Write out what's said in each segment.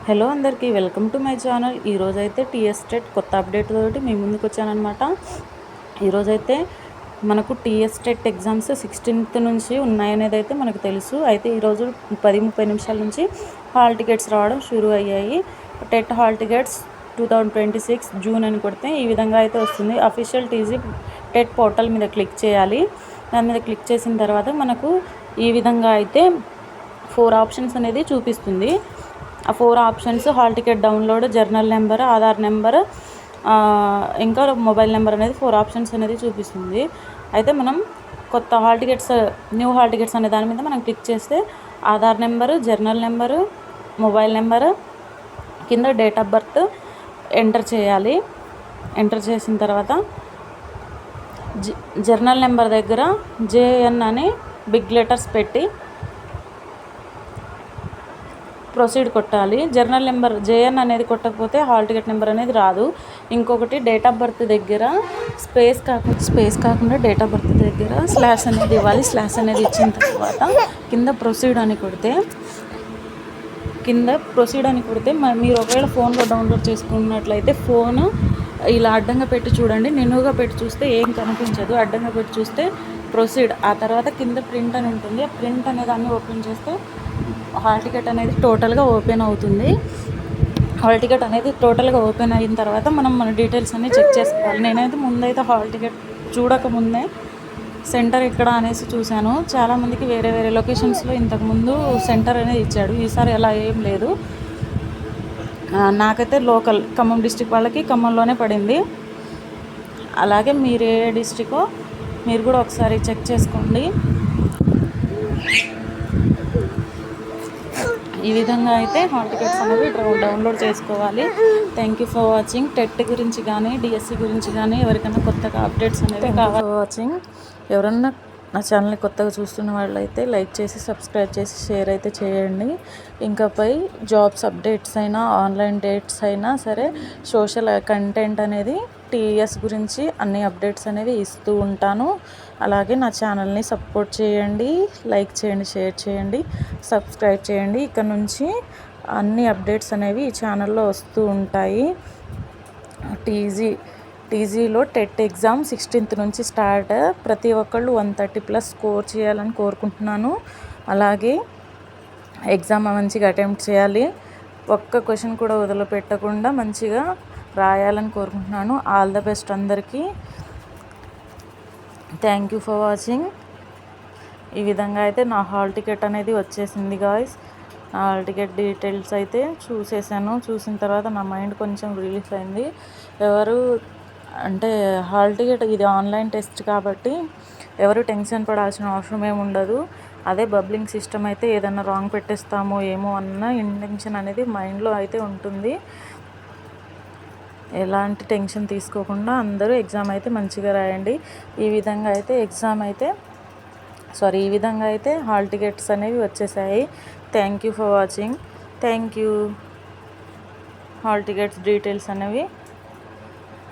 Hello అందరికీ welcome to my channel. ఈరోజైతే TS TET కొత్త అప్డేట్ తోటి మీ ముందుకు వచ్చానమాట. ఈరోజైతే మనకు టీఎస్ టెట్ ఎగ్జామ్స్ 16th నుంచి ఉన్నాయనేది అయితే మనకు తెలుసు. అయితే ఈరోజు 10:30 నిమిషాల నుంచి హాల్ టికెట్స్ రావడం షురూ అయ్యాయి. టెట్ హాల్ టికెట్స్ 2026 జూన్ అని కొడితే ఈ విధంగా అయితే వస్తుంది. అఫీషియల్ టీజీ టెట్ పోర్టల్ మీద క్లిక్ చేయాలి. దాని మీద క్లిక్ చేసిన తర్వాత మనకు ఈ విధంగా అయితే 4 ఆప్షన్స్ అనేది చూపిస్తుంది. ఆ 4 options hall ticket download, journal number, Aadhaar number, ఇంకా మొబైల్ నెంబర్ అనేది 4 ఆప్షన్స్ అనేది చూపిస్తుంది. అయితే మనం కొత్త hall tickets, new hall tickets అనే దాని మీద మనం క్లిక్ చేస్తే Aadhaar number, journal number, mobile number కింద డేట్ ఆఫ్ బర్త్ ఎంటర్ చేయాలి. ఎంటర్ చేసిన తర్వాత జర్నల్ నెంబర్ దగ్గర జేఎన్ అని బిగ్ లెటర్స్ పెట్టి ప్రొసీడ్ కొట్టాలి. జర్నల్ నెంబర్ జేఎన్ అనేది కొట్టకపోతే హాల్ టికెట్ నెంబర్ అనేది రాదు. ఇంకొకటి డేట్ ఆఫ్ బర్త్ దగ్గర స్పేస్ కాకుండా డేట్ ఆఫ్ బర్త్ దగ్గర స్లాష్ అనేది ఇవ్వాలి. స్లాష్ అనేది ఇచ్చిన తర్వాత కింద ప్రొసీడ్ అని కొడితే మీరు ఒకవేళ ఫోన్లో డౌన్లోడ్ చేసుకున్నట్లయితే ఫోన్ ఇలా అడ్డంగా పెట్టి చూడండి. నిలువుగా పెట్టి చూస్తే ఏం కనిపించదు. అడ్డంగా పెట్టి చూస్తే ప్రొసీడ్. ఆ తర్వాత కింద ప్రింట్ అని ఉంటుంది. ఆ ప్రింట్ అనే దాన్ని ఓపెన్ చేస్తే హాల్ టికెట్ అనేది టోటల్గా ఓపెన్ అవుతుంది. హాల్ టికెట్ అనేది టోటల్గా ఓపెన్ అయిన తర్వాత మనం మన డీటెయిల్స్ అన్నీ చెక్ చేసుకోవాలి. నేనైతే ముందైతే హాల్ టికెట్ చూడకముందే సెంటర్ ఎక్కడ అనేసి చూశాను. చాలామందికి వేరే వేరే లొకేషన్స్లో ఇంతకుముందు సెంటర్ అనేది ఇచ్చాడు. ఈసారి అలా ఏం లేదు. నాకైతే లోకల్ ఖమ్మం డిస్టిక్ వాళ్ళకి ఖమ్మంలోనే పడింది. అలాగే మీరు ఏ డిస్టికో మీరు కూడా ఒకసారి చెక్ చేసుకోండి. ఈ విధంగా అయితే హాల్ టికెట్స్ అనేవి డౌన్లోడ్ చేసుకోవాలి. Thank you for watching. TET గురించి కానీ డిఎస్సి గురించి కానీ ఎవరికైనా కొత్తగా అప్డేట్స్ అనేవి కావాలి వాచింగ్. ఎవరన్నా నా ఛానల్ని కొత్తగా చూస్తున్న వాళ్ళైతే లైక్ చేసి, సబ్స్క్రైబ్ చేసి, షేర్ అయితే చేయండి. ఇంకాపై జాబ్స్ అప్డేట్స్ అయినా, ఆన్లైన్ డేట్స్ అయినా సరే, సోషల్ కంటెంట్ అనేది టీఎస్ గురించి అన్ని అప్డేట్స్ అనేవి ఇస్తూ ఉంటాను. అలాగే నా ఛానల్ని సపోర్ట్ చేయండి, లైక్ చేయండి, షేర్ చేయండి, సబ్స్క్రైబ్ చేయండి. ఇక్కడ నుంచి అన్ని అప్డేట్స్ అనేవి ఈ ఛానల్లో వస్తూ ఉంటాయి. టీజీలో టెట్ ఎగ్జామ్ 16th నుంచి స్టార్ట్. ప్రతి ఒక్కళ్ళు 130+ స్కోర్ చేయాలని కోరుకుంటున్నాను. అలాగే ఎగ్జామ్ మంచిగా అటెంప్ట్ చేయాలి. ఒక్క క్వశ్చన్ కూడా వదిలిపెట్టకుండా మంచిగా రాయాలని కోరుకుంటున్నాను. ఆల్ ద బెస్ట్ అందరికీ. Thank you for watching. ఈ విధంగా అయితే నా హాల్ టికెట్ అనేది వచ్చేసింది గాయ్స్. నా హాల్ టికెట్ డీటెయిల్స్ అయితే చూసేసాను. చూసిన తర్వాత నా మైండ్ కొంచెం రిలీఫ్ అయింది. హాల్ టికెట్ ఇది ఆన్లైన్ టెస్ట్ కాబట్టి ఎవరు టెన్షన్ పడాల్సిన అవసరం ఏమి ఉండదు. అదే బబ్లింగ్ సిస్టమ్ అయితే ఏదైనా రాంగ్ పెట్టేస్తామో ఏమో అన్న ఇంటెన్షన్ అనేది మైండ్లో అయితే ఉంటుంది. ఎలాంటి టెన్షన్ తీసుకోకుండా అందరూ ఎగ్జామ్ అయితే మంచిగా రాయండి. ఈ విధంగా అయితే హాల్ టికెట్స్ అనేవి వచ్చేసాయి. Thank you for watching. Thank you. Hall tickets details అనేవి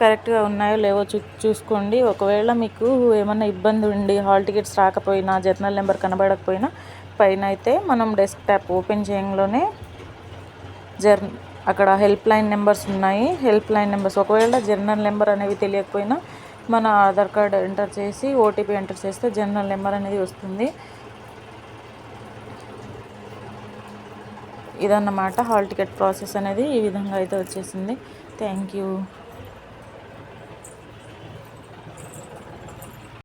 కరెక్ట్గా ఉన్నాయో లేవో చూసుకోండి. ఒకవేళ మీకు ఏమన్నా ఇబ్బంది ఉండి హాల్ టికెట్స్ రాకపోయినా, జర్నల్ నెంబర్ కనబడకపోయినా పైన అయితే మనం డెస్క్టాప్ ఓపెన్ చేయంలోనే అక్కడ హెల్ప్ లైన్ నెంబర్స్ ఉన్నాయి. హెల్ప్ లైన్ నెంబర్స్ ఒకవేళ జర్నల్ నెంబర్ అనేవి తెలియకపోయినా మన ఆధార్ కార్డ్ ఎంటర్ చేసి ఓటీపీ ఎంటర్ చేస్తే జర్నల్ నెంబర్ అనేది వస్తుంది. ఇదన్నమాట హాల్ టికెట్ ప్రాసెస్ అనేది ఈ విధంగా అయితే వచ్చేసింది. Thank you.